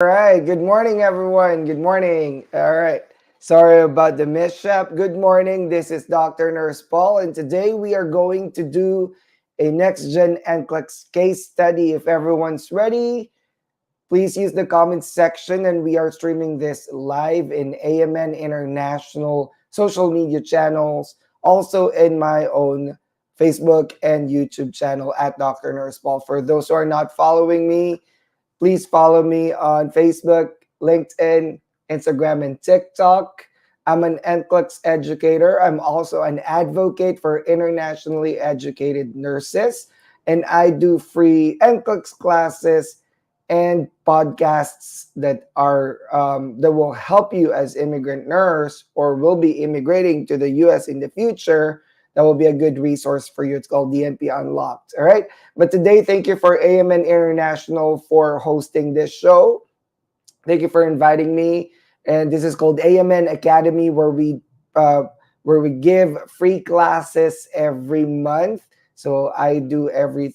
All right. Good morning, everyone. Good morning. All right. Sorry about the mishap. Good morning. This is Dr. Nurse Paul, and today we are going to do a NextGen NCLEX case study. If everyone's ready, please use the comments section, and we are streaming this live in AMN International social media channels, also in my own Facebook and YouTube channel at Dr. Nurse Paul. For those who are not following me, please follow me on Facebook, LinkedIn, Instagram, and TikTok. I'm an NCLEX educator. I'm also an advocate for internationally educated nurses, and I do free NCLEX classes and podcasts that will help you as immigrant nurse or will be immigrating to the U.S. in the future. That will be a good resource for you. It's called DNP Unlocked. All right. But today, thank you for AMN International for hosting this show. Thank you for inviting me. And this is called AMN Academy, where we give free classes every month. So I do every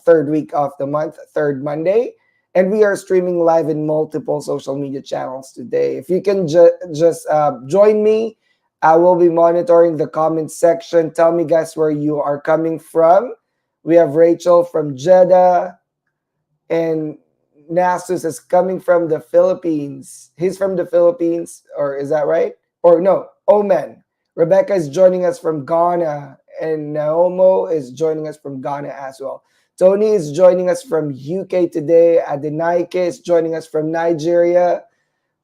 third week of the month, third Monday. And we are streaming live in multiple social media channels today. If you can just join me, I will be monitoring the comment section. Tell me, guys, where you are coming from. We have Rachel from Jeddah, and Nasus is coming from the Philippines. He's from the Philippines, or is that right? Or no, Oman. Rebecca is joining us from Ghana, and Naomo is joining us from Ghana as well. Tony is joining us from UK today. Adenaike is joining us from Nigeria.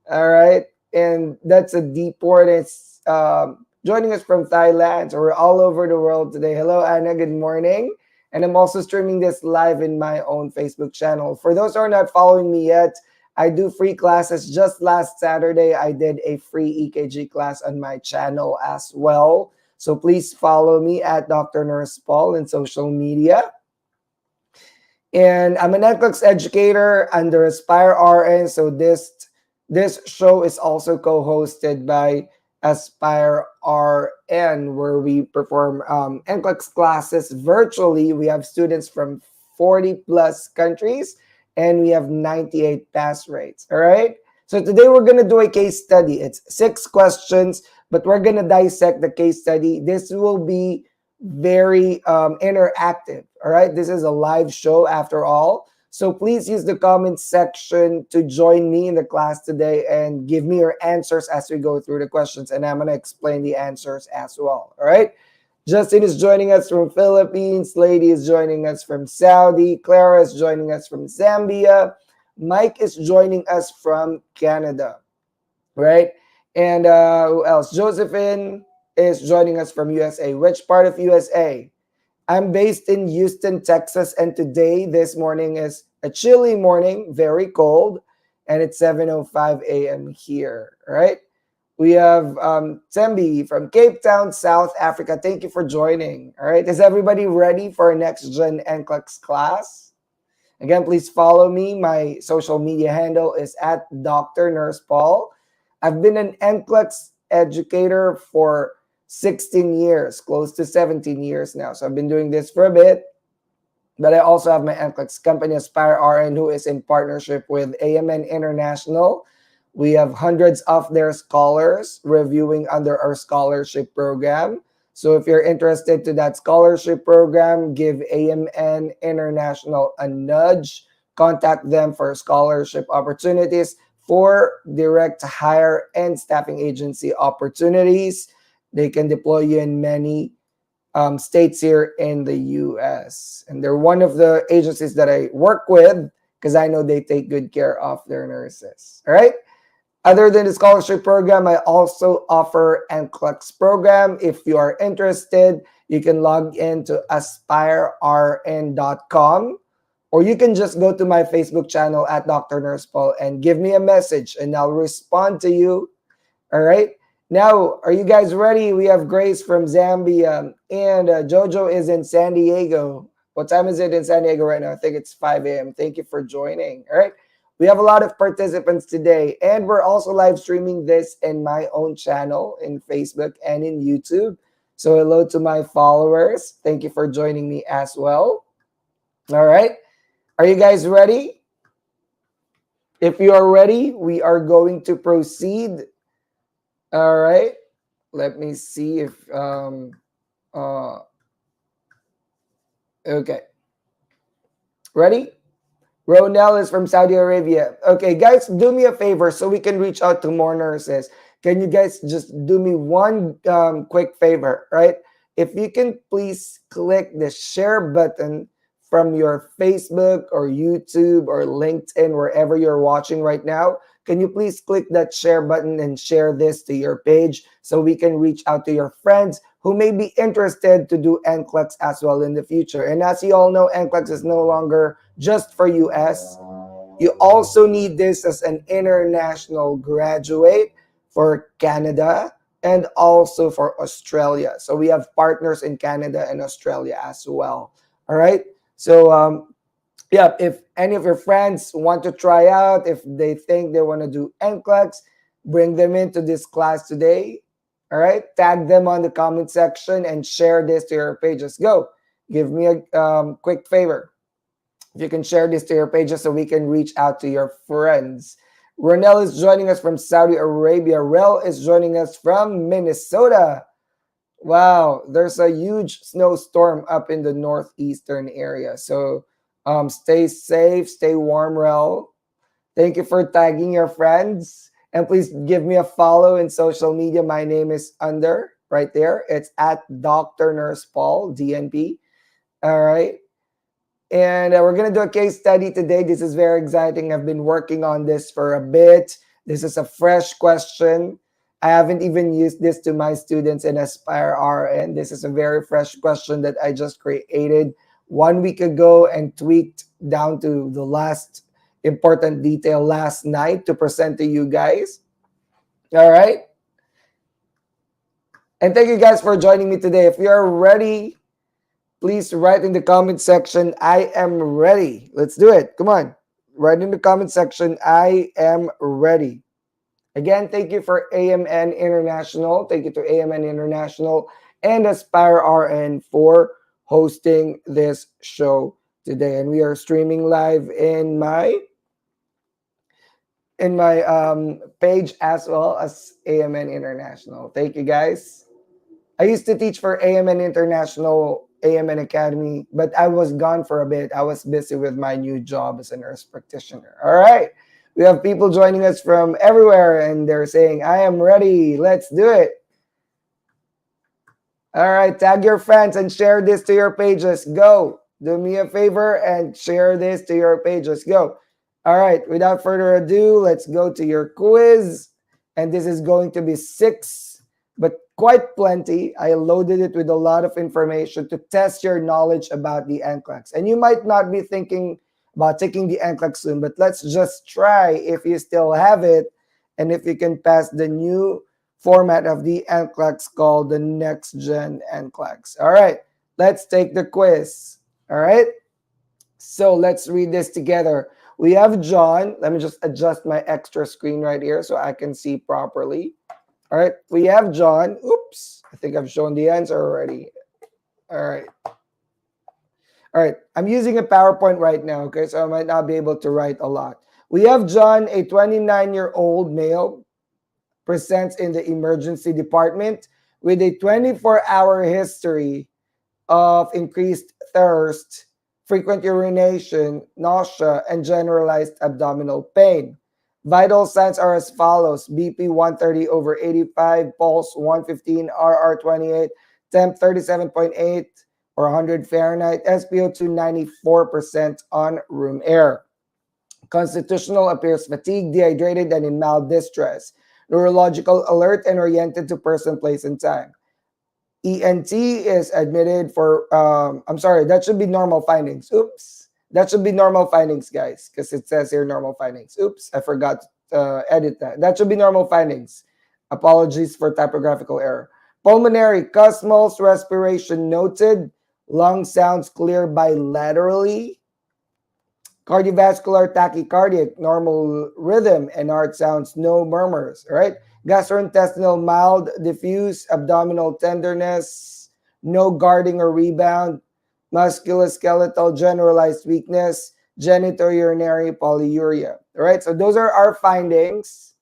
All right. And that's a deep word. It's joining us from Thailand. So we're all over the world today. Hello, Anna. Good morning. And I'm also streaming this live in my own Facebook channel. For those who are not following me yet, I do free classes. Just last Saturday, I did a free EKG class on my channel as well. So please follow me at Dr. Nurse Paul in social media. And I'm an NCLEX educator under Aspire RN. So this show is also co-hosted by Aspire RN, where we perform NCLEX classes virtually. We have students from 40 plus countries, and we have 98 pass rates. All right. So today we're going to do a case study. It's 6 questions, but we're going to dissect the case study. This will be very interactive. All right. This is a live show after all. So please use the comment section to join me in the class today and give me your answers as we go through the questions. And I'm going to explain the answers as well. All right. Justin is joining us from Philippines. Lady is joining us from Saudi. Clara is joining us from Zambia. Mike is joining us from Canada. Right. And who else? Josephine is joining us from USA. Which part of USA? I'm based in Houston, Texas, and today, this morning, is a chilly morning, very cold, and it's 7:05 a.m. here, right? We have Tembi from Cape Town, South Africa. Thank you for joining, all right? Is everybody ready for our NextGen NCLEX class? Again, please follow me. My social media handle is at Dr. Nurse Paul. I've been an NCLEX educator for 16 years, close to 17 years now. So I've been doing this for a bit. But I also have my NCLEX company, Aspire RN, who is in partnership with AMN International. We have hundreds of their scholars reviewing under our scholarship program. So if you're interested to that scholarship program, give AMN International a nudge. Contact them for scholarship opportunities, for direct hire and staffing agency opportunities. They can deploy you in many states here in the U.S. And they're one of the agencies that I work with because I know they take good care of their nurses. All right. Other than the scholarship program, I also offer NCLEX program. If you are interested, you can log into aspirern.com, or you can just go to my Facebook channel at Dr. Nurse Paul and give me a message and I'll respond to you. All right. Now, are you guys ready? We have Grace from Zambia, and Jojo is in San Diego. What time is it in San Diego right now? I think it's 5 a.m. Thank you for joining. All right. We have a lot of participants today, and we're also live streaming this in my own channel in Facebook and in YouTube. So hello to my followers. Thank you for joining me as well. All right. Are you guys ready? If you are ready, we are going to proceed. All right. Let me see if uh okay. Ready? Ronel is from Saudi Arabia. Okay, guys, do me a favor so we can reach out to more nurses. Can you guys just do me one quick favor, right? If you can please click the share button from your Facebook or YouTube or LinkedIn, wherever you're watching right now, can you please click that share button and share this to your page so we can reach out to your friends who may be interested to do NCLEX as well in the future. And as you all know, NCLEX is no longer just for US. You also need this as an international graduate for Canada and also for Australia. So we have partners in Canada and Australia as well. All right. So yeah, if any of your friends want to try out, if they think they want to do NCLEX, bring them into this class today. All right, tag them on the comment section and share this to your pages. Go, give me a quick favor. If you can share this to your pages so we can reach out to your friends. Ronel is joining us from Saudi Arabia. Rel is joining us from Minnesota. Wow, there's a huge snowstorm up in the northeastern area. So stay safe, stay warm, Rel. Thank you for tagging your friends. And please give me a follow in social media. My name is under right there. It's at DrNursePaul, DNP. All right. And we're going to do a case study today. This is very exciting. I've been working on this for a bit. This is a fresh question. I haven't even used this to my students in Aspire RN. This is a very fresh question that I just created 1 week ago and tweaked down to the last important detail last night to present to you guys. All right. And thank you guys for joining me today. If you're ready, please write in the comment section, I am ready. Let's do it. Come on. Write in the comment section, I am ready. Again, thank you for AMN International. Thank you to AMN International and Aspire RN for hosting this show today. And we are streaming live in my page as well as AMN International. Thank you guys. I used to teach for AMN International, AMN Academy, but I was gone for a bit. I was busy with my new job as a nurse practitioner. All right. We have people joining us from everywhere and they're saying, I am ready. Let's do it. All right. Tag your friends and share this to your pages. Go. Do me a favor and share this to your pages. Go. All right. Without further ado, let's go to your quiz. And this is going to be 6, but quite plenty. I loaded it with a lot of information to test your knowledge about the NCLEX. And you might not be thinking about taking the NCLEX soon, but let's just try if you still have it and if you can pass the new format of the NCLEX called the NextGen NCLEX. All right, let's take the quiz. All right, so let's read this together. We have John. Let me just adjust my extra screen right here so I can see properly. All right, we have John. Oops, I think I've shown the answer already. All right. All right, I'm using a PowerPoint right now, okay, so I might not be able to write a lot. We have John, a 29-year-old male, presents in the emergency department with a 24-hour history of increased thirst, frequent urination, nausea, and generalized abdominal pain. Vital signs are as follows: BP 130/85, pulse 115, RR 28, temp 37.8 or 100 Fahrenheit, SpO2 94% on room air. Constitutional appears fatigued, dehydrated, and in mild distress. Neurological alert and oriented to person, place, and time. ENT is admitted for, I'm sorry, that should be normal findings. Oops. That should be normal findings, guys, because it says here normal findings. Oops, I forgot to edit that. That should be normal findings. Apologies for typographical error. Pulmonary, Kussmaul's respiration noted. Lung sounds clear bilaterally. Cardiovascular tachycardic, normal rhythm, and heart sounds, no murmurs, right? Gastrointestinal, mild, diffuse, abdominal tenderness, no guarding or rebound, musculoskeletal, generalized weakness, genitourinary polyuria. All right, so those are our findings.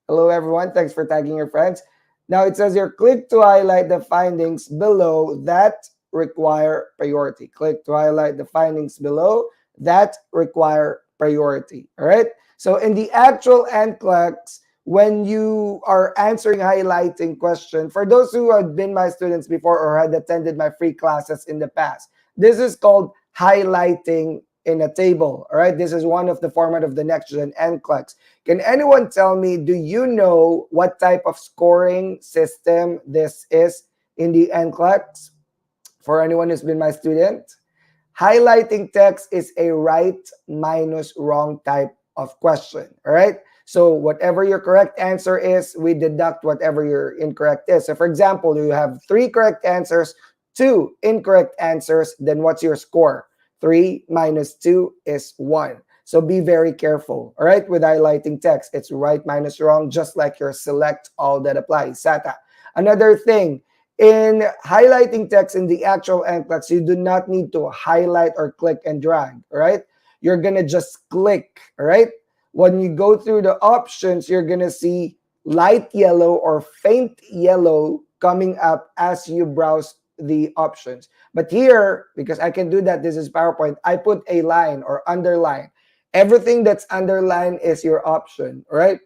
Hello, everyone. Thanks for tagging your friends. Now it says here, click to highlight the findings below that require priority. Click to highlight the findings below that require priority. All right. So in the actual NCLEX, when you are answering highlighting question, for those who have been my students before or had attended my free classes in the past, this is called highlighting in a table. All right. This is one of the format of the NextGen NCLEX. Can anyone tell me, do you know what type of scoring system this is in the NCLEX? For anyone who's been my student, highlighting text is a right minus wrong type of question. All right. So whatever your correct answer is, we deduct whatever your incorrect is. So for example, you have 3 correct answers, 2 incorrect answers, then what's your score? 3 minus 2 is 1. So be very careful, all right, with highlighting text. It's right minus wrong, just like your select all that applies, SATA. Another thing, in highlighting text in the actual NCLEX, you do not need to highlight or click and drag, all right? You're going to just click, all right? When you go through the options, you're going to see light yellow or faint yellow coming up as you browse the options. But here, because I can do that, this is PowerPoint, I put a line or underline. Everything that's underlined is your option, right?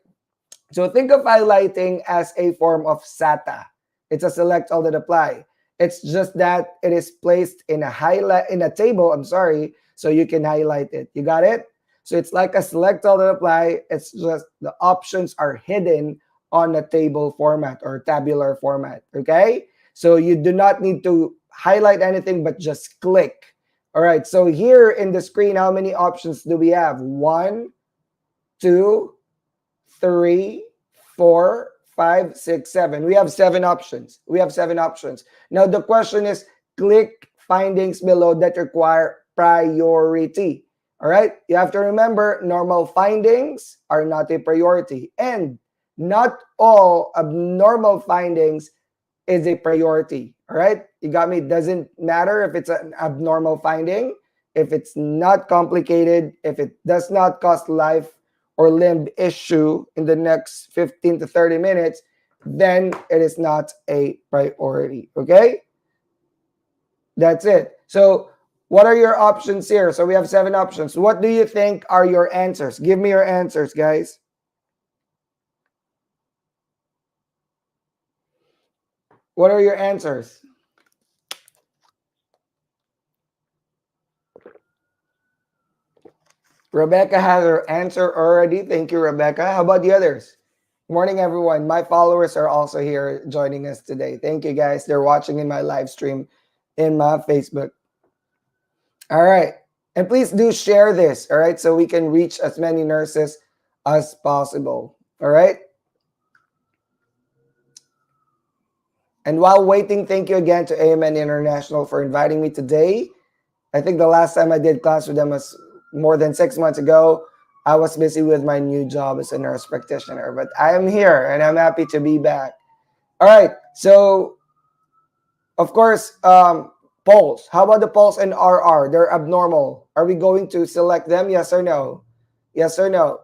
So think of highlighting as a form of SATA. It's a select all that apply. It's just that it is placed in a table, I'm sorry, so you can highlight it. You got it? So it's like a select all that apply. It's just the options are hidden on a table format or tabular format, okay? So you do not need to highlight anything, but just click. All right, so here in the screen, how many options do we have? 1, 2, 3, 4, 5, 6, 7. We have 7 options. We have 7 options. Now the question is, click findings below that require priority. All right, you have to remember, normal findings are not a priority, and not all abnormal findings is a priority. All right, you got me? It doesn't matter if it's an abnormal finding, if it's not complicated, if it does not cause life or limb issue in the next 15 to 30 minutes, then it is not a priority. Okay, that's it. So what are your options here? So we have 7 options. What do you think are your answers? Give me your answers, guys. What are your answers? Rebecca has her answer already. Thank you, Rebecca. How about the others? Good morning, everyone. My followers are also here joining us today. Thank you, guys. They're watching in my live stream in my Facebook. All right. And please do share this, all right, so we can reach as many nurses as possible. All right. And while waiting, thank you again to AMN International for inviting me today. I think the last time I did class with them was more than 6 months ago. I was busy with my new job as a nurse practitioner, but I am here and I'm happy to be back. All right. So, of course, polls. How about the polls and RR? They're abnormal. Are we going to select them? Yes or no? Yes or no?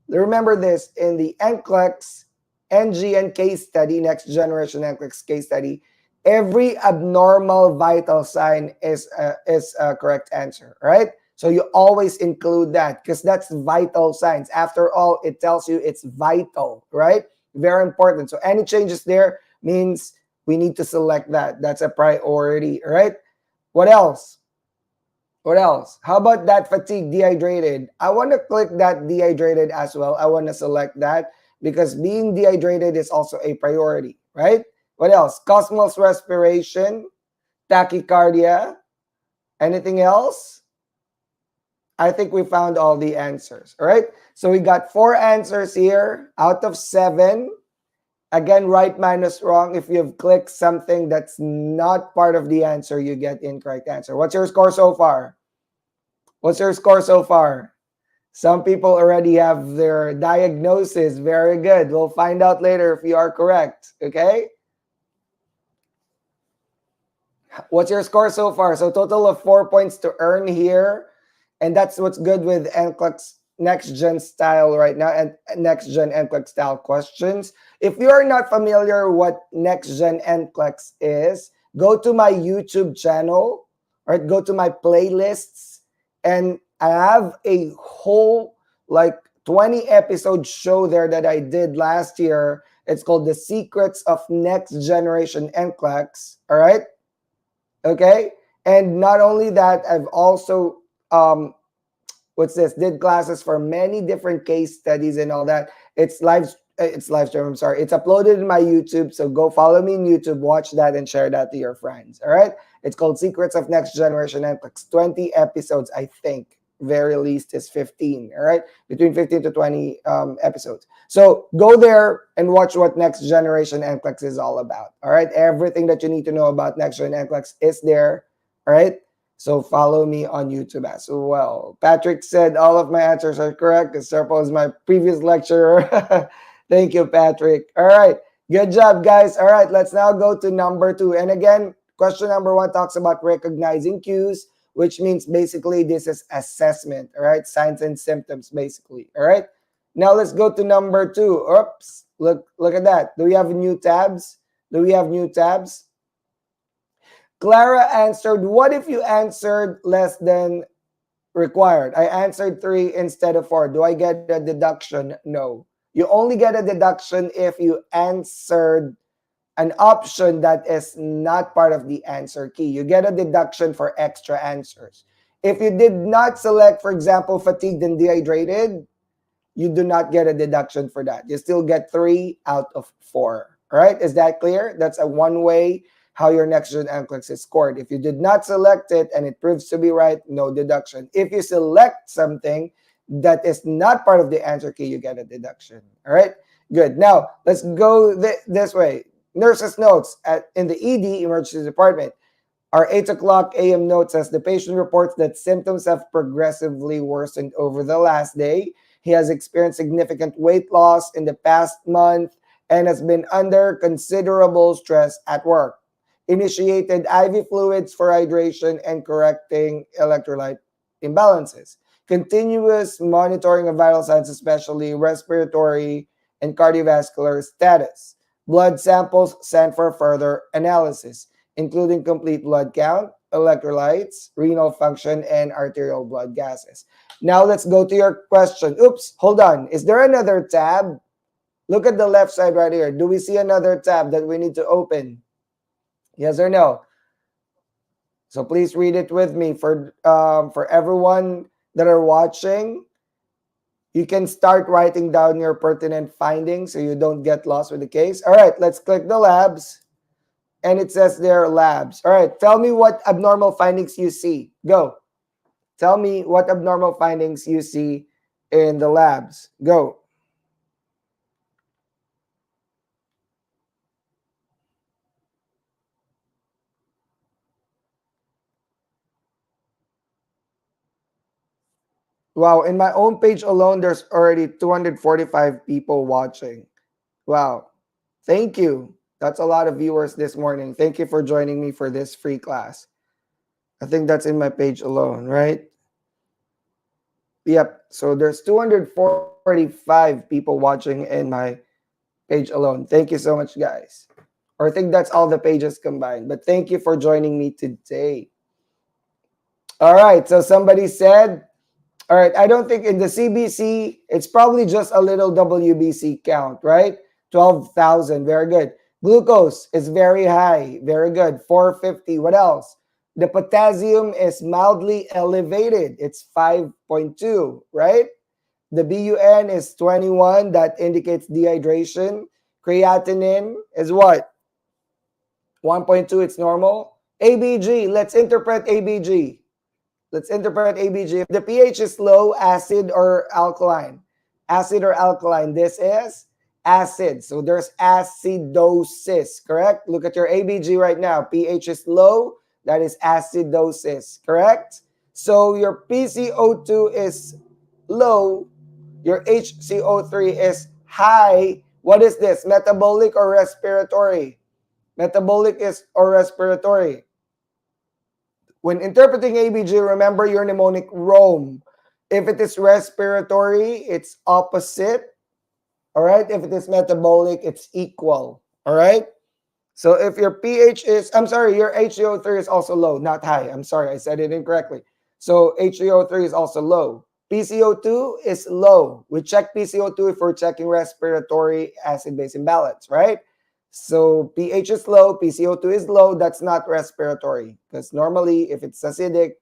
Remember this, in the NCLEX NGN case study, next generation NCLEX case study, every abnormal vital sign is a correct answer, right? So you always include that because that's vital signs. After all, it tells you it's vital, right? Very important. So any changes there means we need to select that. That's a priority, right? What else? What else? How about that fatigue, dehydrated? I want to click that dehydrated as well. I want to select that because being dehydrated is also a priority, right? What else? Cosmos respiration, tachycardia. Anything else? I think we found all the answers, all right? So we got 4 answers here out of 7. Again, right minus wrong. If you've clicked something that's not part of the answer, you get incorrect answer. What's your score so far? What's your score so far? Some people already have their diagnosis. Very good. We'll find out later if you are correct, okay? What's your score so far? So total of 4 points to earn here. And that's what's good with NCLEX next gen style right now, and next gen NCLEX style questions. If you are not familiar what next gen NCLEX is, go to my YouTube channel, right? Go to my playlists, and I have a whole like 20 episode show there that I did last year. It's called The Secrets of Next Generation NCLEX. All right. Okay. And not only that, I've also what's this, did classes for many different case studies and all that. It's live stream, I'm sorry, it's uploaded in my YouTube, so go follow me in YouTube, watch that, and share that to your friends. All right, it's called Secrets of Next Generation NCLEX. 20 episodes, I think, very least is 15. All right, between 15 to 20 episodes. So go there and watch what Next Generation NCLEX is all about. All right, everything that you need to know about Next Gen NCLEX is there. All right, so follow me on YouTube as well. Patrick said all of my answers are correct. DrNursePaul is my previous lecturer. Thank you, Patrick. All right. Good job, guys. All right. Let's now go to number 2. And again, question number 1 talks about recognizing cues, which means basically this is assessment. All right. Signs and symptoms, basically. All right. Now let's go to number 2. Oops. Look at that. Do we have new tabs? Do we have new tabs? Clara answered, what if you answered less than required? I answered 3 instead of 4. Do I get a deduction? No. You only get a deduction if you answered an option that is not part of the answer key. You get a deduction for extra answers. If you did not select, for example, fatigued and dehydrated, you do not get a deduction for that. You still get 3 out of 4. All right? Is that clear? That's a one way how your next gen NCLEX is scored. If you did not select it and it proves to be right, no deduction. If you select something that is not part of the answer key, you get a deduction. All right, good. Now let's go this way. Nurses notes in the ED, emergency department. Our 8 o'clock a.m. note says the patient reports that symptoms have progressively worsened over the last day. He has experienced significant weight loss in the past month and has been under considerable stress at work. Initiated IV fluids for hydration and correcting electrolyte imbalances. Continuous monitoring of vital signs, especially respiratory and cardiovascular status. Blood samples sent for further analysis, including complete blood count, electrolytes, renal function, and arterial blood gases. Now let's go to your question. Oops, hold on. Is there another tab? Look at the left side right here. Do we see another tab that we need to open? Yes or no? So please read it with me. For everyone that are watching, you can start writing down your pertinent findings so you don't get lost with the case. All right, let's click the labs. And it says there, labs. All right, tell me what abnormal findings you see. Go. Tell me what abnormal findings you see in the labs. Go. Wow, in my own page alone, there's already 245 people watching. Wow. Thank you. That's a lot of viewers this morning. Thank you for joining me for this free class. I think that's in my page alone, right? Yep. So there's 245 people watching in my page alone. Thank you so much, guys. Or I think that's all the pages combined. But thank you for joining me today. All right. So somebody said, all right, I don't think in the CBC, it's probably just a little WBC count, right? 12,000. Very good. Glucose is very high. Very good. 450. What else? The potassium is mildly elevated. It's 5.2, right? The BUN is 21. That indicates dehydration. Creatinine is what? 1.2. It's normal. ABG. Let's interpret ABG. Let's interpret ABG. If the pH is low, acid or alkaline? Acid or alkaline? This is acid. So there's acidosis, correct? Look at your ABG right now. pH is low. That is acidosis, correct? So your PCO2 is low. Your HCO3 is high. What is this? Metabolic or respiratory? Metabolic is or respiratory? When interpreting ABG, remember your mnemonic ROAM. If it is respiratory, it's opposite. All right. If it is metabolic, it's equal. All right. So if your pH is, I'm sorry, your HCO3 is also low, not high. I'm sorry, I said it incorrectly. So HCO3 is also low. PCO2 is low. We check PCO2 if we're checking respiratory acid-base imbalance, right? So pH is low, PCO2 is low. That's not respiratory because normally if it's acidic,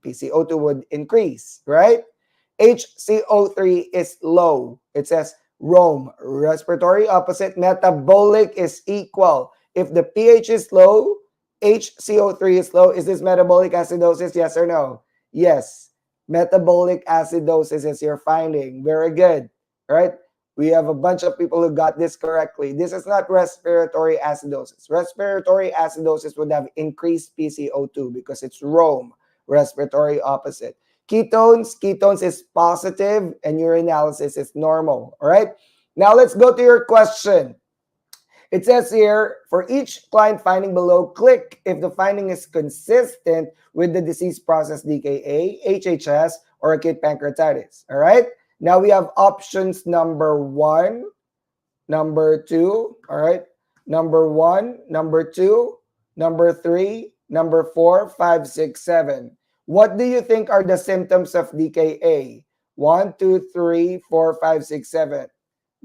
PCO2 would increase, right? HCO3 is low. It says Rome, respiratory opposite, metabolic is equal. If the pH is low, HCO3 is low. Is this metabolic acidosis? Yes or no? Yes. Metabolic acidosis is your finding. Very good. Right? We have a bunch of people who got this correctly. This is not respiratory acidosis. Respiratory acidosis would have increased PCO2 because it's Rome, respiratory opposite. Ketones is positive and urinalysis is normal. All right. Now let's go to your question. It says here, for each client finding below, click if the finding is consistent with the disease process DKA, HHS, or acute pancreatitis. All right. Now we have options number 1, number 2. All right. Number 1, number 2, number 3, number 4, 5, 6, 7. What do you think are the symptoms of DKA? 1, 2, 3, 4, 5, 6, 7.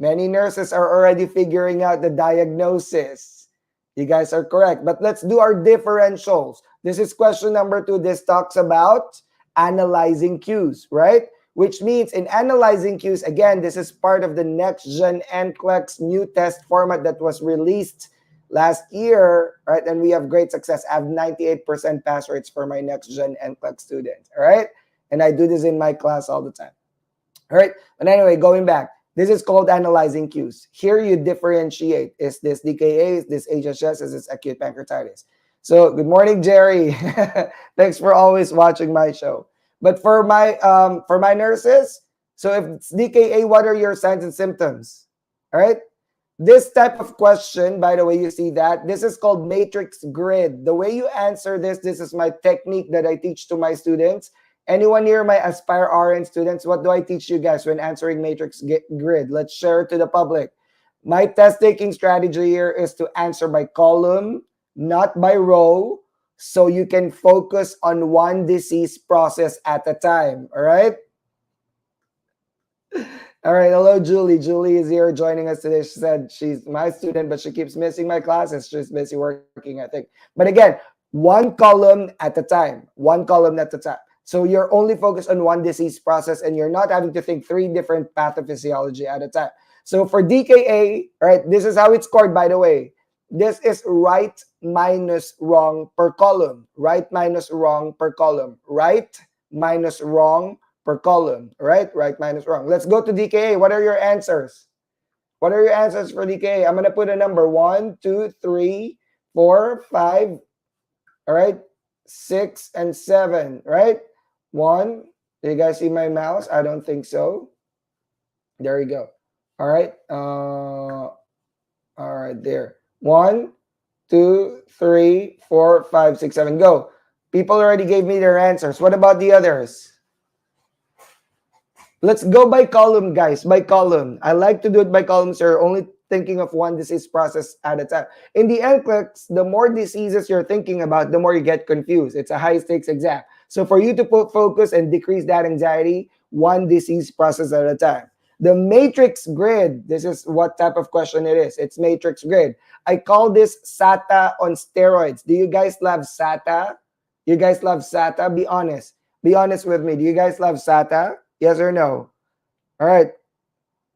Many nurses are already figuring out the diagnosis. You guys are correct. But let's do our differentials. This is question number 2. This talks about analyzing cues, right? Which means in analyzing cues, again, this is part of the NextGen NCLEX new test format that was released last year, right? And we have great success. I have 98% pass rates for my NextGen NCLEX students, all right? And I do this in my class all the time, all right? But anyway, going back, this is called analyzing cues. Here you differentiate. Is this DKA? Is this HHS? Is this acute pancreatitis? So good morning, Jerry. Thanks for always watching my show. But for my nurses, so if it's DKA, what are your signs and symptoms? All right. This type of question, by the way, you see that this is called matrix grid. The way you answer this is my technique that I teach to my students. Anyone here, my Aspire RN students, what do I teach you guys when answering matrix grid? Let's share it to the public. My test taking strategy here is to answer by column, not by row, so you can focus on one disease process at a time. All right. All right. Hello, Julie. Julie is here joining us today. She said she's my student, but she keeps missing my classes. She's busy working, I think. But again, one column at a time. One column at a time. So you're only focused on one disease process and you're not having to think 3 different pathophysiology at a time. So for DKA, right, this is how it's scored, by the way. This is right minus wrong per column. Right minus wrong per column. Right minus wrong per column. Right? Right minus wrong. Let's go to DKA. What are your answers? What are your answers for DKA? I'm going to put a number 1, 2, 3, 4, 5. All right? 6 and 7. Right? 1. Do you guys see my mouse? I don't think so. There you go. All right. All right, there. 1, 2, 3, 4, 5, 6, 7. Go. People already gave me their answers. What about the others? Let's go by column, guys. By column. I like to do it by column, sir. Only thinking of one disease process at a time. In the NCLEX, the more diseases you're thinking about, the more you get confused. It's a high-stakes exam. So for you to put focus and decrease that anxiety, one disease process at a time. The matrix grid, this is what type of question it is. It's matrix grid. I call this SATA on steroids. Do you guys love SATA? You guys love SATA? Be honest. Be honest with me. Do you guys love SATA? Yes or no? All right.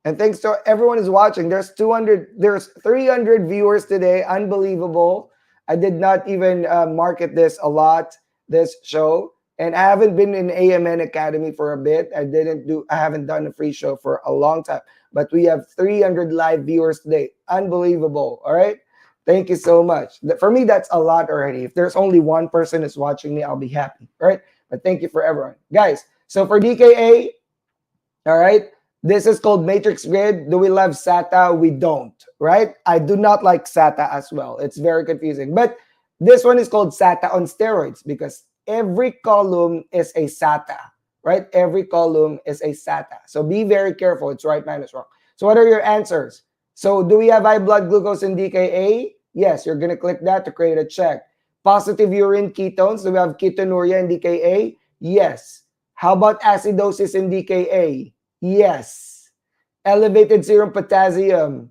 And thanks to everyone who's watching. There's 300 viewers today. Unbelievable. I did not even market this a lot, this show. And I haven't been in AMN Academy for a bit. I haven't done a free show for a long time. But we have 300 live viewers today. Unbelievable. All right. Thank you so much. For me, that's a lot already. If there's only one person that's watching me, I'll be happy. All right. But thank you for everyone. Guys, so for DKA, all right, this is called matrix grid. Do we love SATA? We don't, right? I do not like SATA as well. It's very confusing. But this one is called SATA on steroids because every column is a SATA. right? Every column is a SATA. So be very careful. It's right minus wrong. So what are your answers? So do we have high blood glucose in DKA? Yes, you're going to click that to create a check. Positive urine ketones. Do we have ketonuria in DKA? Yes. How about acidosis in DKA? Yes. Elevated serum potassium.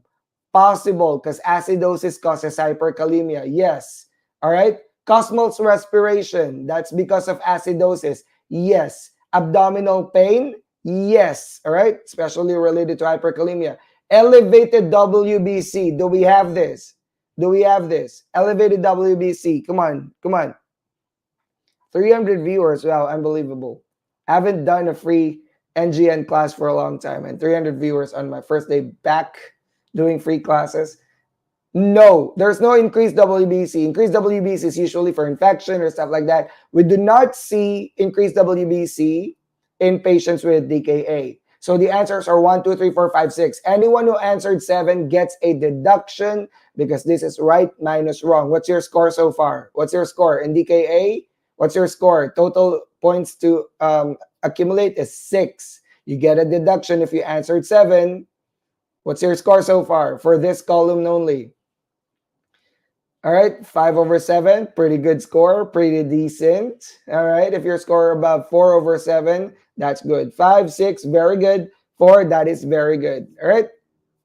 Possible because acidosis causes hyperkalemia. Yes. All right. Cosmos respiration. That's because of acidosis. Yes. Abdominal pain. Yes. All right. Especially related to hyperkalemia. Elevated WBC. Do we have this? Do we have this? Elevated WBC. Come on. Come on. 300 viewers. Wow. Unbelievable. Haven't done a free NGN class for a long time. And 300 viewers on my first day back doing free classes. No, there's no increased WBC. Increased WBC is usually for infection or stuff like that. We do not see increased WBC in patients with DKA. So the answers are 1, 2, 3, 4, 5, 6. Anyone who answered 7 gets a deduction because this is right minus wrong. What's your score so far? What's your score in DKA? What's your score? Total points to accumulate is 6. You get a deduction if you answered 7. What's your score so far for this column only? All right, 5/7, pretty good score, pretty decent. All right, if your score above 4/7, that's good. 5, 6, very good. 4, that is very good. All right,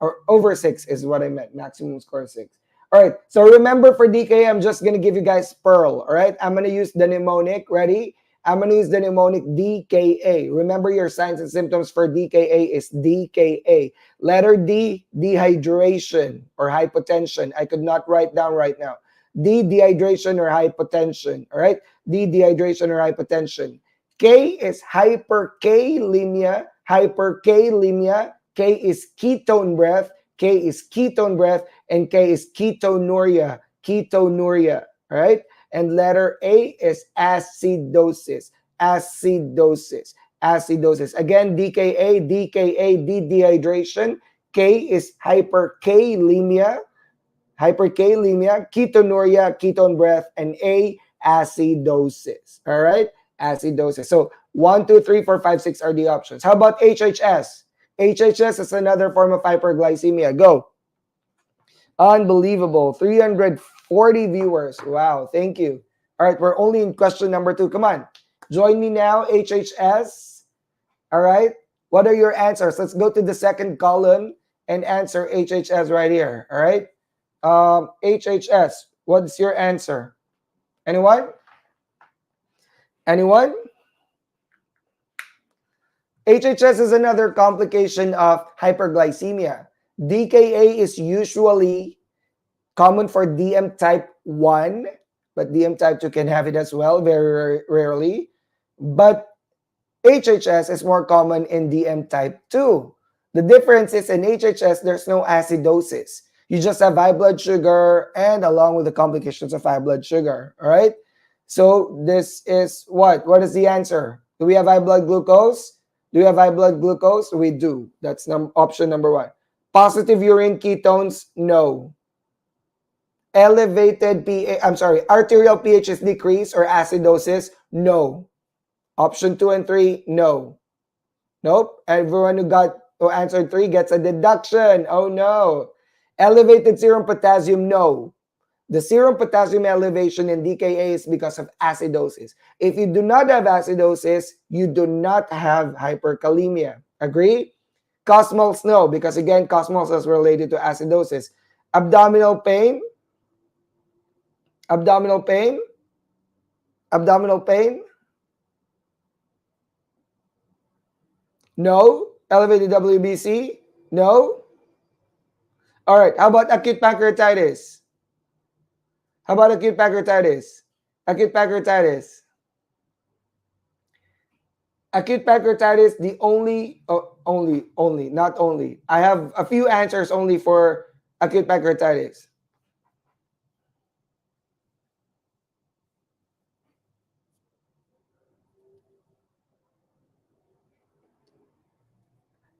or over 6 is what I meant. Maximum score 6. All right, so remember for DKA, I'm just gonna give you guys Pearl. All right, I'm gonna use the mnemonic. Ready? I'm going to use the mnemonic DKA. Remember your signs and symptoms for DKA is DKA. Letter D, dehydration or hypotension. I could not write down right now. D, dehydration or hypotension. All right? D, dehydration or hypotension. K is hyperkalemia. Hyperkalemia. K is ketone breath. K is ketone breath. And K is ketonuria. Ketonuria. All right? And letter A is acidosis. Acidosis. Acidosis. Again, DKA, DKA, D, dehydration. K is hyperkalemia. Hyperkalemia, ketonuria, ketone breath, and A, acidosis. All right? Acidosis. So 1, 2, 3, 4, 5, 6 are the options. How about HHS? HHS is another form of hyperglycemia. Go. Unbelievable. 340 viewers. Wow. Thank you. All right. We're only in question number 2. Come on. Join me now. HHS. All right. What are your answers? Let's go to the second column and answer HHS right here. All right. HHS. What's your answer? Anyone? Anyone? HHS is another complication of hyperglycemia. DKA is usually common for DM type 1, but DM type 2 can have it as well, very rarely. But HHS is more common in DM type 2. The difference is in HHS, there's no acidosis. You just have high blood sugar and along with the complications of high blood sugar, all right? So this is what? What is the answer? Do we have high blood glucose? Do we have high blood glucose? We do. That's option number 1. Positive urine ketones? No. Elevated arterial pH is decreased or acidosis? No. Option 2 and 3? No. Nope. Everyone who answered 3 gets a deduction. Oh no. Elevated serum potassium? No. The serum potassium elevation in DKA is because of acidosis. If you do not have acidosis, you do not have hyperkalemia. Agree? Cosmos, no, because again, cosmos is related to acidosis. Abdominal pain? Abdominal pain? Abdominal pain? No. Elevated WBC? No. All right. How about acute pancreatitis? How about acute pancreatitis? Acute pancreatitis. Acute pancreatitis, the not only. I have a few answers only for acute pancreatitis.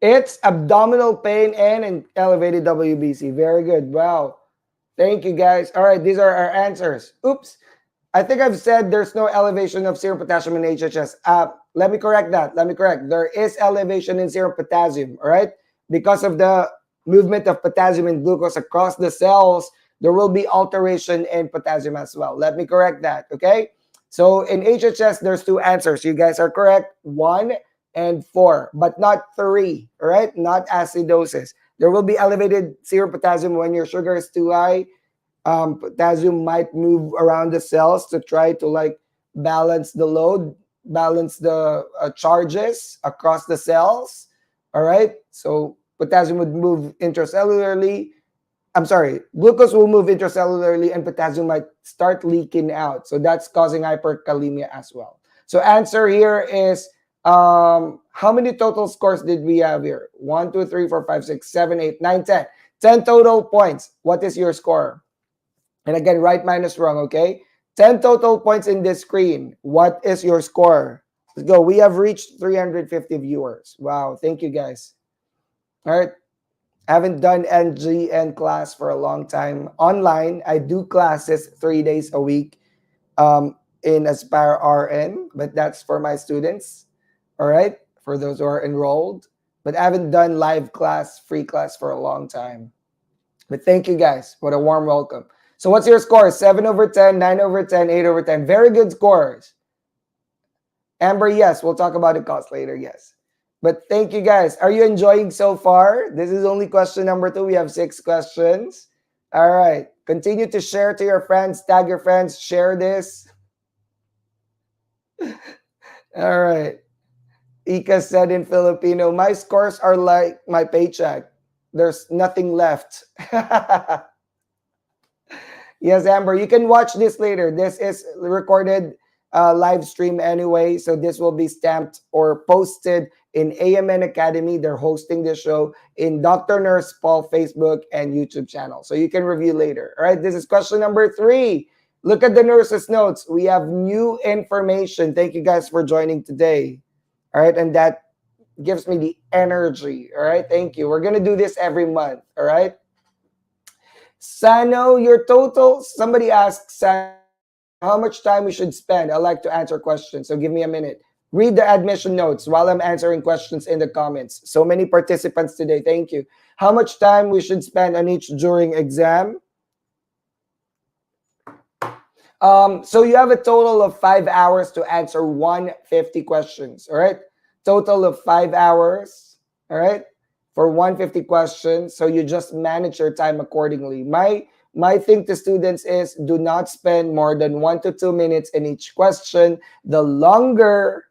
It's abdominal pain and an elevated WBC. Very good. Wow. Thank you, guys. All right, these are our answers. Oops. I think I've said there's no elevation of serum potassium in HHS. Let me correct that. Let me correct. There is elevation in serum potassium, all right? Because of the movement of potassium and glucose across the cells, there will be alteration in potassium as well. Let me correct that, okay? So in HHS, there's two answers. You guys are correct, 1 and 4, but not 3, all right? Not acidosis. There will be elevated serum potassium when your sugar is too high. Potassium might move around the cells to try to like balance the load, balance the charges across the cells. All right. So potassium would move intracellularly. I'm sorry, glucose will move intracellularly and potassium might start leaking out. So that's causing hyperkalemia as well. So answer here is how many total scores did we have here? 1, 2, 3, 4, 5, 6, 7, 8, 9, 10. 10 total points. What is your score? And again, right minus wrong, okay? 10 total points in this screen. What is your score? Let's go. We have reached 350 viewers. Wow, thank you guys. All right. I haven't done NGN class for a long time. Online, I do classes 3 days a week in Aspire RN, but that's for my students, all right? For those who are enrolled. But I haven't done live class, free class for a long time. But thank you guys. What a warm welcome. So what's your score? 7 over 10, 9 over 10, 8 over 10. Very good scores. Amber, yes. We'll talk about the cost later, yes. But thank you guys. Are you enjoying so far? This is only question number 2. We have 6 questions. All right. Continue to share to your friends. Tag your friends. Share this. All right. Ika said in Filipino, my scores are like my paycheck. There's nothing left. Yes, Amber, you can watch this later. This is recorded live stream anyway. So this will be stamped or posted in AMN Academy. They're hosting this show in DrNursePaul Facebook and YouTube channel. So you can review later. All right, this is question number 3. Look at the nurse's notes. We have new information. Thank you guys for joining today. All right, and that gives me the energy. All right, thank you. We're going to do this every month. All right. Sano, your total, somebody asked Sano how much time we should spend. I like to answer questions, so give me a minute. Read the admission notes while I'm answering questions in the comments. So many participants today, thank you. How much time we should spend on each during exam? So you have a total of 5 hours to answer 150 questions, all right? Total of 5 hours, all right? For 150 questions, so you just manage your time accordingly. My thing to students is do not spend more than 1 to 2 minutes in each question. The longer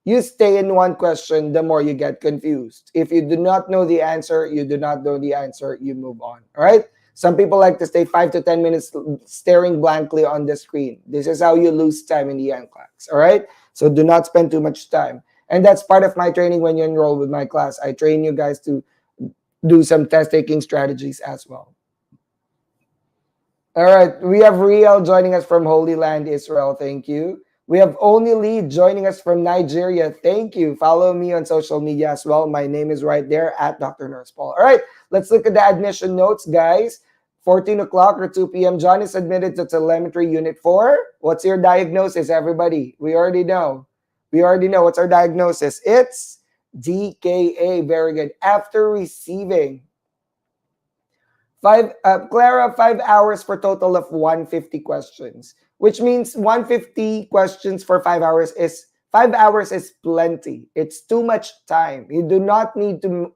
you stay in one question, the more you get confused. If you do not know the answer, you do not know the answer, you move on, all right? Some people like to stay 5 to 10 minutes staring blankly on the screen. This is how you lose time in the NCLEX, all right? So do not spend too much time. And that's part of my training when you enroll with my class. I train you guys to do some test-taking strategies as well. All right, we have Riel joining us from Holy Land, Israel. Thank you. We have Only Lee joining us from Nigeria. Thank you. Follow me on social media as well. My name is right there at DrNursePaul. All right, let's look at the admission notes, guys. 14 o'clock or 2 p.m. John is admitted to telemetry unit 4. What's your diagnosis, everybody? We already know. We already know what's our diagnosis. It's DKA. Very good. After receiving Clara, 5 hours for total of 150 questions, which means 150 questions for 5 hours is 5 hours is plenty. It's too much time. You do not need to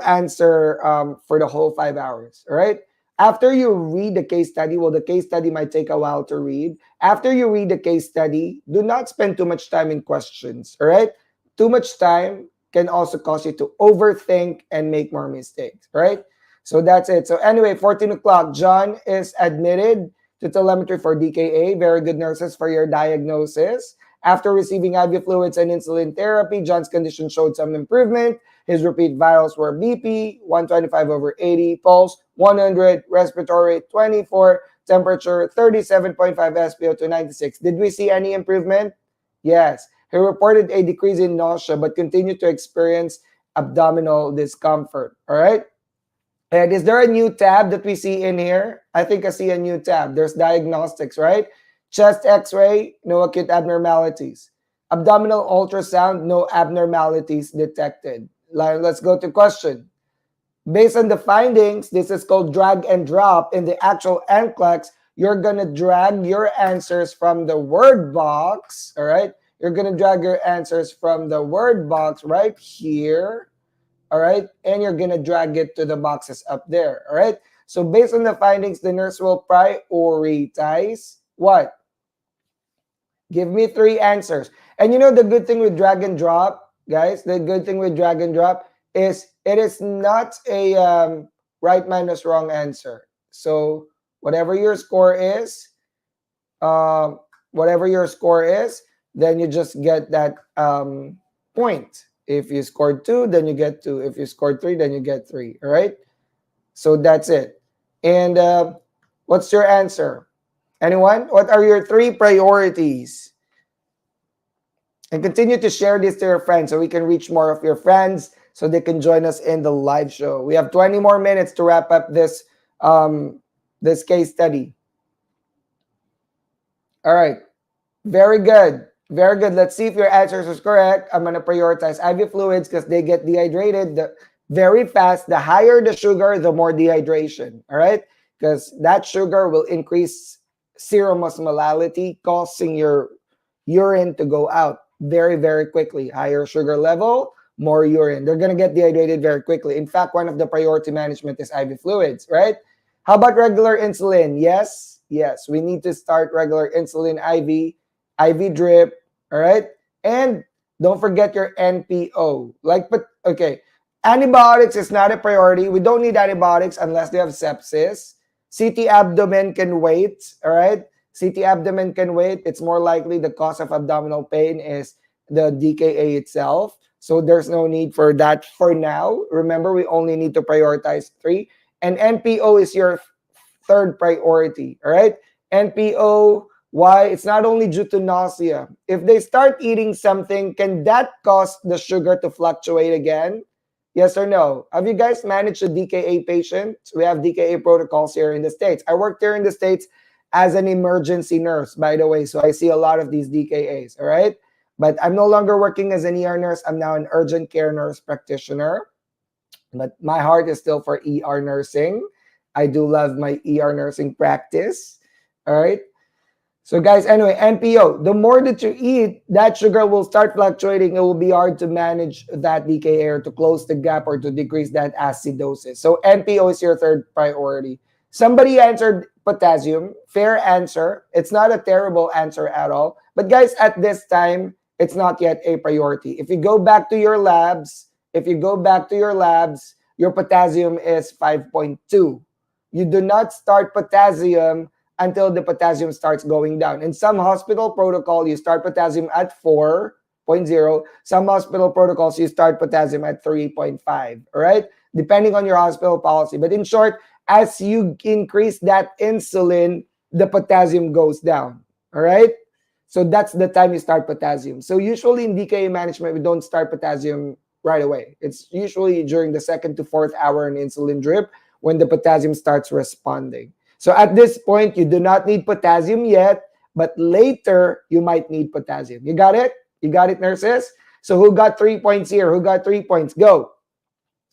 answer for the whole 5 hours. All right. After you read the case study, well, the case study might take a while to read. After you read the case study, do not spend too much time in questions, all right? Too much time can also cause you to overthink and make more mistakes, right? So that's it. So anyway, 14 o'clock, John is admitted to telemetry for DKA. Very good nurses for your diagnosis. After receiving IV fluids and insulin therapy, John's condition showed some improvement. His repeat vitals were BP 125 over 80, pulse 100, respiratory rate 24, temperature 37.5, SpO2 96. Did we see any improvement? Yes. He reported a decrease in nausea but continued to experience abdominal discomfort. All right. And is there a new tab that we see in here? I think I see a new tab. There's diagnostics, right? Chest x-ray, no acute abnormalities. Abdominal ultrasound, no abnormalities detected. Let's go to question. Based on the findings, this is called drag and drop. In the actual NCLEX, you're going to drag your answers from the word box, all right? You're going to drag your answers from the word box right here, all right? And you're going to drag it to the boxes up there, all right? So based on the findings, the nurse will prioritize what? Give me 3 answers. And you know the good thing with drag and drop, guys, the good thing with drag and drop is it is not a right minus wrong answer. So whatever your score is, uh, then you just get that point. If you scored 2, then you get 2. If you scored 3, then you get 3. All right. So that's it. And what's your answer? Anyone? What are your 3 priorities? And continue to share this to your friends so we can reach more of your friends so they can join us in the live show. We have 20 more minutes to wrap up this this case study. All right. Very good. Very good. Let's see if your answers is correct. I'm going to prioritize IV fluids because they get dehydrated very fast. The higher the sugar, the more dehydration. All right. Because that sugar will increase serum osmolality, causing your urine to go out very, very quickly. Higher sugar level, more urine. They're going to get dehydrated very quickly. In fact, one of the priority management is IV fluids, right? How about regular insulin? Yes. Yes. We need to start regular insulin IV drip, all right? And don't forget your NPO. Okay, antibiotics is not a priority. We don't need antibiotics unless they have sepsis. CT abdomen can wait, all right? CT abdomen can wait. It's more likely the cause of abdominal pain is the DKA itself. So there's no need for that for now. Remember, we only need to prioritize 3. And NPO is your 3rd priority, all right? NPO, why? It's not only due to nausea. If they start eating something, can that cause the sugar to fluctuate again? Yes or no? Have you guys managed a DKA patient? We have DKA protocols here in the States. I worked here in the States as an emergency nurse, by the way. So I see a lot of these DKAs, all right? But I'm no longer working as an ER nurse. I'm now an urgent care nurse practitioner. But my heart is still for ER nursing. I do love my ER nursing practice, all right? So guys, anyway, NPO, the more that you eat, that sugar will start fluctuating. It will be hard to manage that DKA or to close the gap or to decrease that acidosis. So NPO is your 3rd priority. Somebody answered potassium. Fair answer. It's not a terrible answer at all. But guys, at this time, it's not yet a priority. If you go back to your labs, your potassium is 5.2. You do not start potassium until the potassium starts going down. In some hospital protocol, you start potassium at 4.0. Some hospital protocols, you start potassium at 3.5, all right? Depending on your hospital policy. But in short, as you increase that insulin, the potassium goes down, all right? So that's the time you start potassium. So usually in DKA management, we don't start potassium right away. It's usually during the 2nd to 4th hour in insulin drip when the potassium starts responding. So at this point, you do not need potassium yet, but later you might need potassium. You got it? You got it, nurses? So who got 3 points here? Who got 3 points? Go.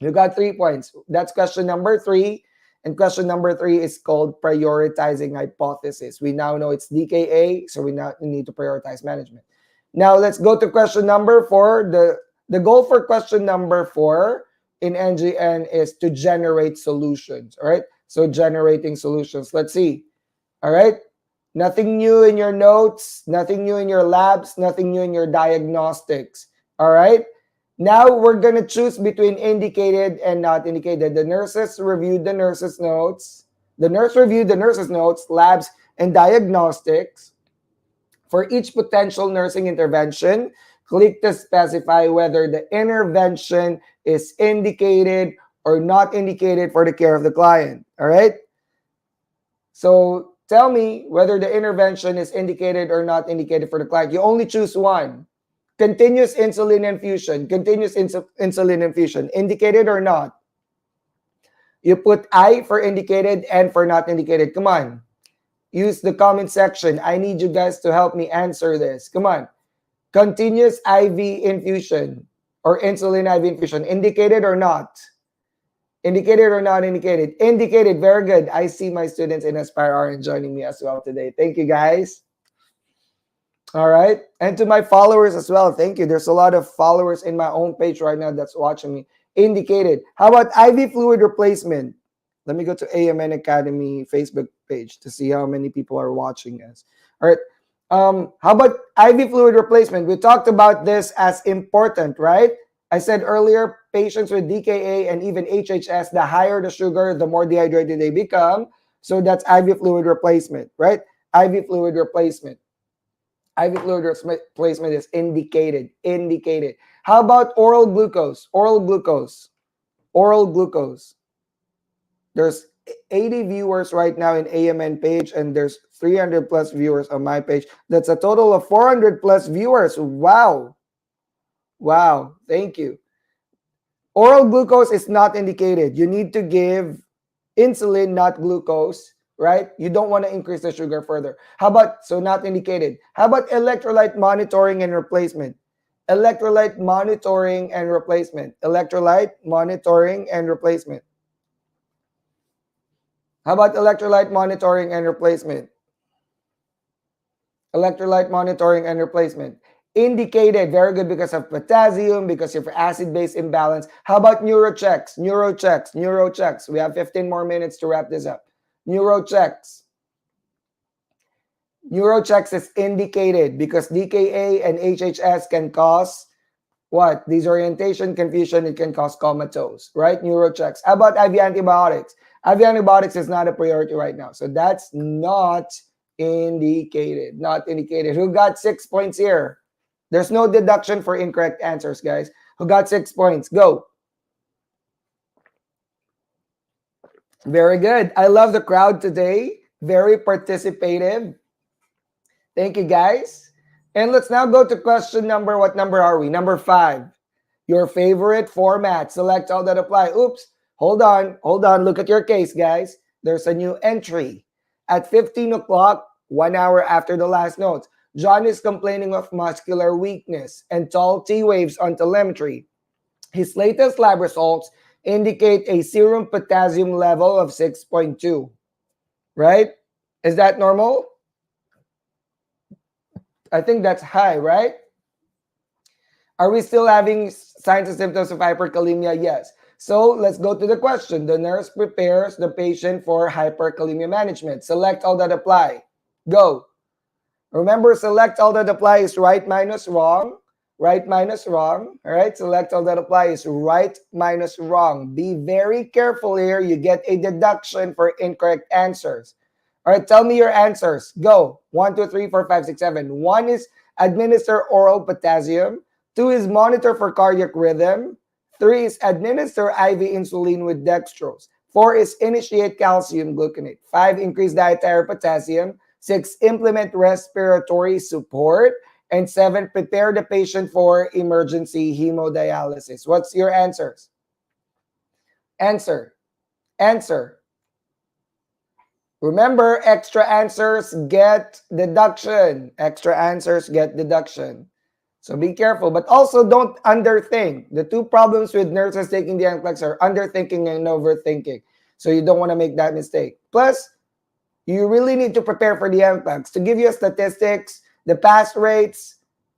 You got 3 points. That's question number 3. And question number 3 is called prioritizing hypothesis. We now know it's DKA, so we now need to prioritize management. Now let's go to question number 4. The goal for question number 4 in NGN is to generate solutions, all right? So generating solutions. Let's see. All right. Nothing new in your notes, nothing new in your labs, nothing new in your diagnostics. All right. Now we're going to choose between indicated and not indicated. The nurses reviewed the nurses' notes. The nurse reviewed the nurses' notes, labs, and diagnostics. For each potential nursing intervention, click to specify whether the intervention is indicated or not indicated for the care of the client, all right? So tell me whether the intervention is indicated or not indicated for the client. You only choose one. Continuous insulin infusion, insulin infusion, indicated or not? You put I for indicated and for not indicated. Come on. Use the comment section. I need you guys to help me answer this. Come on. Continuous IV infusion or insulin IV infusion, indicated or not? Indicated or not indicated? Indicated. Very good. I see my students in Aspire RN joining me as well today. Thank you, guys. All right. And to my followers as well, thank you. There's a lot of followers in my own page right now that's watching me. Indicated. How about IV fluid replacement? Let me go to AMN Academy Facebook page to see how many people are watching us. All right. How about IV fluid replacement? We talked about this as important, right? I said earlier, patients with DKA and even HHS, the higher the sugar, the more dehydrated they become. So that's IV fluid replacement, right? IV fluid replacement. IV fluid replacement is indicated. Indicated. How about oral glucose? Oral glucose. Oral glucose. There's 80 viewers right now in AMN page, and there's 300 plus viewers on my page. That's a total of 400 plus viewers. Wow. Wow. Thank you. Oral glucose is not indicated. You need to give insulin, not glucose, right? You don't want to increase the sugar further. How about, so not indicated. How about electrolyte monitoring and replacement? Electrolyte monitoring and replacement. Electrolyte monitoring and replacement. How about electrolyte monitoring and replacement? Electrolyte monitoring and replacement. Indicated, very good, because of potassium, because of acid-base imbalance. How about neurochecks? Neurochecks, neurochecks. We have 15 more minutes to wrap this up. Neurochecks. Neurochecks is indicated because DKA and HHS can cause what? Disorientation, confusion, it can cause comatose, right? Neurochecks. How about IV antibiotics? IV antibiotics is not a priority right now. So that's not indicated. Not indicated. Who got 6 points here? There's no deduction for incorrect answers, guys. Who got 6 points? Go. Very good. I love the crowd today. Very participative. Thank you, guys. And let's now go to question number, what number are we? Number 5. Your favorite format. Select all that apply. Oops. Hold on. Hold on. Look at your case, guys. There's a new entry. At 15 o'clock, 1 hour after the last note, John is complaining of muscular weakness and tall T waves on telemetry. His latest lab results indicate a serum potassium level of 6.2. Right? Is that normal? I think that's high, right? Are we still having signs and symptoms of hyperkalemia? Yes. So let's go to the question. The nurse prepares the patient for hyperkalemia management. Select all that apply. Go. Remember, select all that apply is right minus wrong. Right minus wrong. All right. Select all that apply is right minus wrong. Be very careful here. You get a deduction for incorrect answers. All right. Tell me your answers. Go. 1, 2, 3, 4, 5, 6, 7. 1 is administer oral potassium. 2 is monitor for cardiac rhythm. 3 is administer IV insulin with dextrose. 4 is initiate calcium gluconate. 5, increase dietary potassium. 6, implement respiratory support. And 7, prepare the patient for emergency hemodialysis. What's your answers? Answer. Answer. Remember, extra answers get deduction. Extra answers get deduction. So be careful, but also don't underthink. The two problems with nurses taking the NCLEX are underthinking and overthinking. So you don't want to make that mistake. Plus, you really need to prepare for the NCLEX. To give you statistics, the pass rates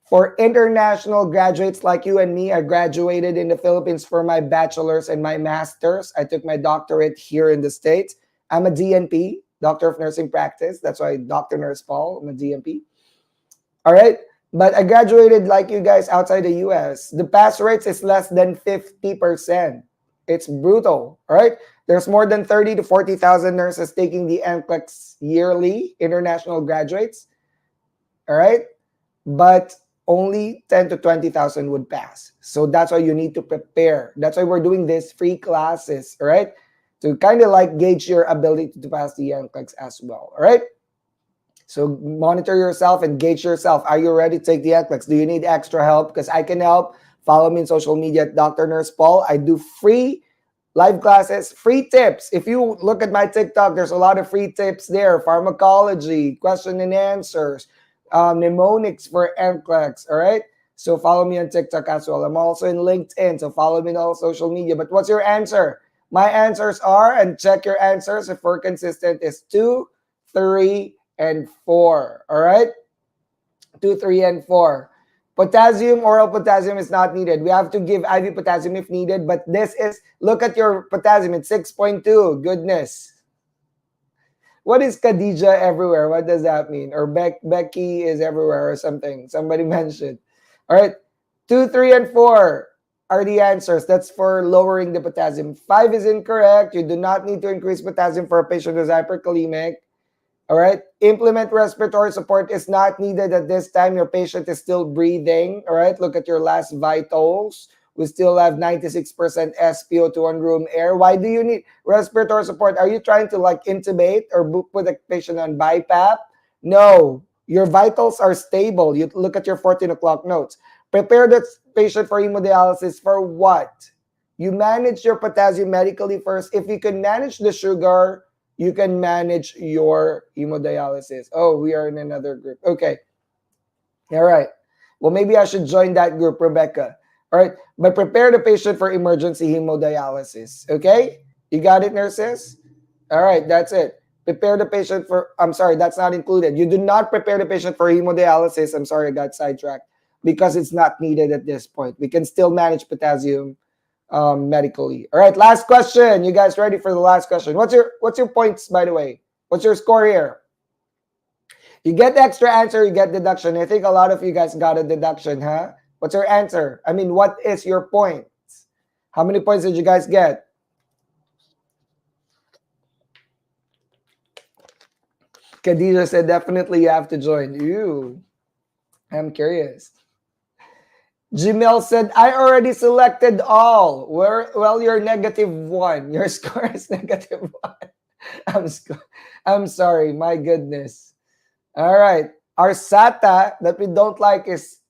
for international graduates like you and me, I graduated in the Philippines for my bachelor's and my master's. I took my doctorate here in the States. I'm a DNP, Doctor of Nursing Practice. That's why DrNursePaul, I'm a DNP. All right. But I graduated like you guys outside the US. The pass rates is less than 50%. It's brutal, all right? There's more than 30 to 40,000 nurses taking the NCLEX yearly, international graduates, all right? But only 10 to 20,000 would pass. So that's why you need to prepare. That's why we're doing these free classes, all right? To kind of like gauge your ability to pass the NCLEX as well, all right? So monitor yourself and gauge yourself. Are you ready to take the NCLEX? Do you need extra help? Because I can help. Follow me on social media at DrNursePaul. I do free live classes, free tips. If you look at my TikTok, there's a lot of free tips there. Pharmacology, question and answers, mnemonics for NCLEX, all right? So follow me on TikTok as well. I'm also in LinkedIn, so follow me on all social media. But what's your answer? My answers are, and check your answers if we're consistent, is 2, 3, and 4, all right? 2, 3, and 4. Potassium, oral potassium is not needed. We have to give IV potassium if needed, but this is, look at your potassium, it's 6.2. Goodness. What is Khadija everywhere? What does that mean? Or Becky is everywhere or something. Somebody mentioned. All right. 2, 3, and 4 are the answers. That's for lowering the potassium. 5 is incorrect. You do not need to increase potassium for a patient who's hyperkalemic. All right. Implement respiratory support is not needed at this time. Your patient is still breathing. All right. Look at your last vitals. We still have 96% SpO2 on room air. Why do you need respiratory support? Are you trying to like intubate or put the patient on BiPAP? No. Your vitals are stable. You look at your 14 o'clock notes. Prepare the patient for hemodialysis for what? You manage your potassium medically first. If you can manage the sugar, you can manage your hemodialysis. Oh, we are in another group. Okay. All right. Well, maybe I should join that group, Rebecca. All right. But prepare the patient for emergency hemodialysis. Okay? You got it, nurses? All right. That's it. Prepare the patient for, I'm sorry, that's not included. You do not prepare the patient for hemodialysis. I'm sorry, I got sidetracked because it's not needed at this point. We can still manage potassium medically. All right, last question. You guys ready for the last question? What's your points, by the way? What's your score here? You get the extra answer, you get deduction. I think a lot of you guys got a deduction, huh? What's your answer? I mean, what is your points? How many points did you guys get? Khadija said, definitely you have to join. Ew. I'm curious. Gmail said, I already selected all. Well, you're -1. Your score is -1. I'm sorry. My goodness. All right. Our SATA that we don't like has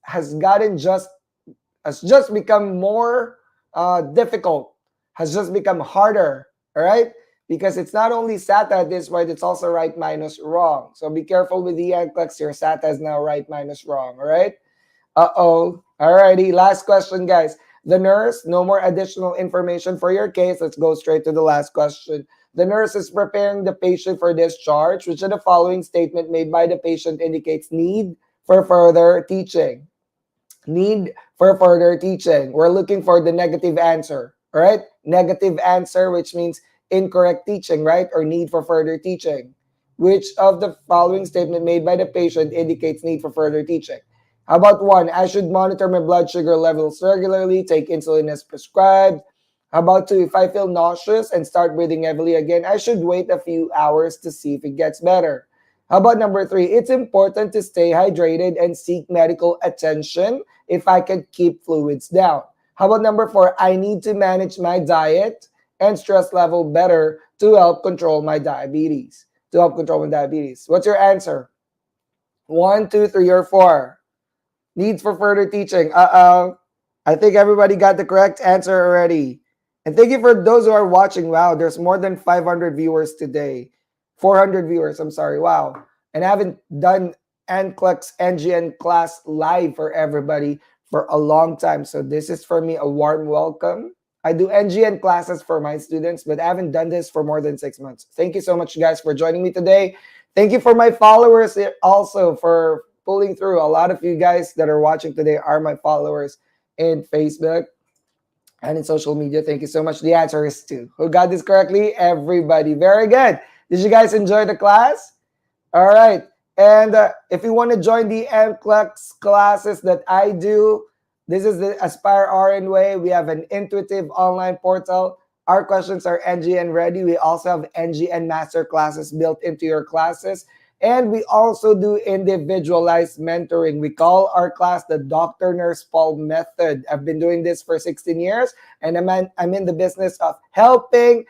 just become more difficult. Has just become harder. All right. Because it's not only SATA at this point, it's also right minus wrong. So be careful with the NCLEX. Your SATA is now right minus wrong. All right. Uh-oh. Alrighty, last question, guys. The nurse, no more additional information for your case. Let's go straight to the last question. The nurse is preparing the patient for discharge. Which of the following statement made by the patient indicates need for further teaching? Need for further teaching. We're looking for the negative answer, all right? Negative answer, which means incorrect teaching, right? Or need for further teaching. Which of the following statement made by the patient indicates need for further teaching? How about 1? I should monitor my blood sugar levels regularly, take insulin as prescribed. How about 2? If I feel nauseous and start breathing heavily again, I should wait a few hours to see if it gets better. How about number 3? It's important to stay hydrated and seek medical attention if I can keep fluids down. How about number 4? I need to manage my diet and stress level better to help control my diabetes. What's your answer? 1, 2, 3, or 4? Needs for further teaching. Uh-oh. I think everybody got the correct answer already. And thank you for those who are watching. Wow, there's more than 500 viewers today. 400 viewers, I'm sorry. Wow. And I haven't done NCLEX NGN class live for everybody for a long time. So this is for me a warm welcome. I do NGN classes for my students, but I haven't done this for more than 6 months. Thank you so much, guys, for joining me today. Thank you for my followers also for pulling through. A lot of you guys that are watching today are my followers in Facebook and in social media. Thank you so much. The answer is 2. Who got this correctly? Everybody. Very good. Did you guys enjoy the class? All right. And if you want to join the NCLEX classes that I do, this is the Aspire RN way. We have an intuitive online portal. Our questions are NGN ready. We also have NGN master classes built into your classes. And we also do individualized mentoring. We call our class the DrNursePaul method. I've been doing this for 16 years, and I'm in the business of helping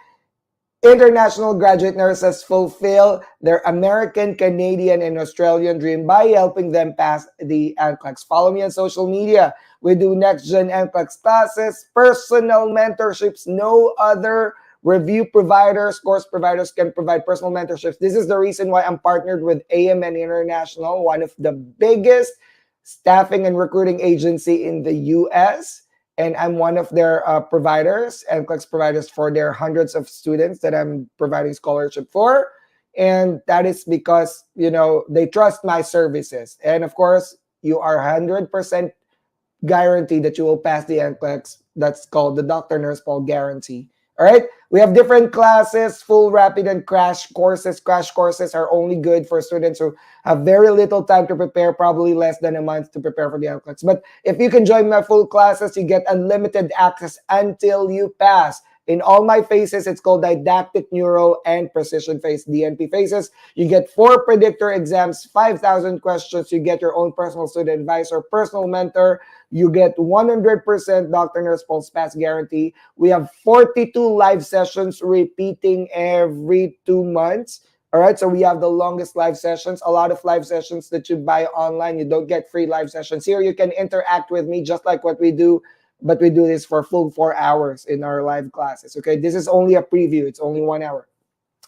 International graduate nurses fulfill their American, Canadian, and Australian dream by helping them pass the NCLEX. Follow me on social media. We do NextGen NCLEX classes, personal mentorships. No other review providers, course providers can provide personal mentorships. This is the reason why I'm partnered with AMN International, one of the biggest staffing and recruiting agency in the US, and I'm one of their providers, NCLEX providers for their hundreds of students that I'm providing scholarship for. And that is because, they trust my services. And of course, you are 100% guarantee that you will pass the NCLEX. That's called the DrNursePaul guarantee. All right. We have different classes, full, rapid, and crash courses. Crash courses are only good for students who have very little time to prepare, probably less than a month to prepare for the NCLEX. But if you can join my full classes, you get unlimited access until you pass. In all my phases, it's called didactic, neuro, and precision phase, DNP phases. You get 4 predictor exams, 5,000 questions. You get your own personal student advisor, personal mentor. You get 100% DrNursePaul's pass guarantee. We have 42 live sessions repeating every 2 months. All right, so we have the longest live sessions, a lot of live sessions that you buy online. You don't get free live sessions. Here you can interact with me just like what we do, but we do this for full 4 hours in our live classes. Okay, this is only a preview. It's only 1 hour.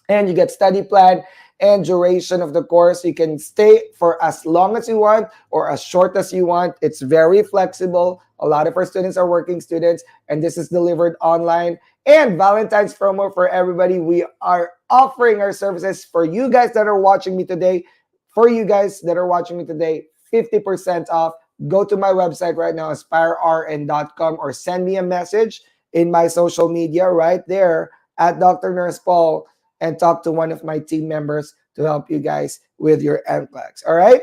And you get study plan and duration of the course. You can stay for as long as you want or as short as you want. It's very flexible. A lot of our students are working students, and this is delivered online. And Valentine's promo for everybody. We are offering our services for you guys that are watching me today. For you guys that are watching me today, 50% off. Go to my website right now, aspirern.com, or send me a message in my social media right there at Dr. Nurse Paul, and talk to one of my team members to help you guys with your NCLEX. All right?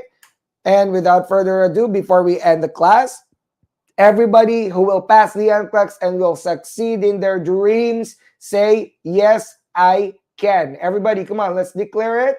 And without further ado, before we end the class, everybody who will pass the NCLEX and will succeed in their dreams, say, yes, I can. Everybody, come on, let's declare it.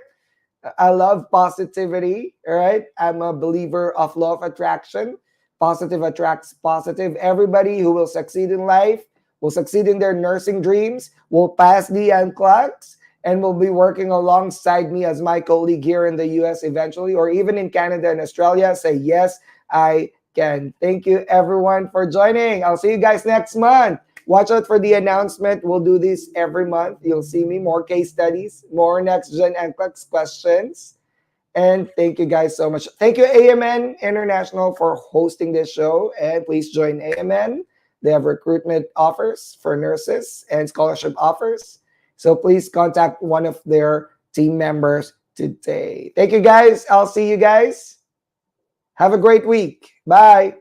I love positivity, all right? I'm a believer of law of attraction. Positive attracts positive. Everybody who will succeed in life, will succeed in their nursing dreams, will pass the NCLEX, and will be working alongside me as my colleague here in the US eventually, or even in Canada and Australia. Say, yes, I can. Thank you, everyone, for joining. I'll see you guys next month. Watch out for the announcement. We'll do this every month. You'll see me, more case studies, more NextGen NCLEX questions. And thank you guys so much. Thank you, AMN International, for hosting this show. And please join AMN. They have recruitment offers for nurses and scholarship offers. So please contact one of their team members today. Thank you, guys. I'll see you guys. Have a great week. Bye.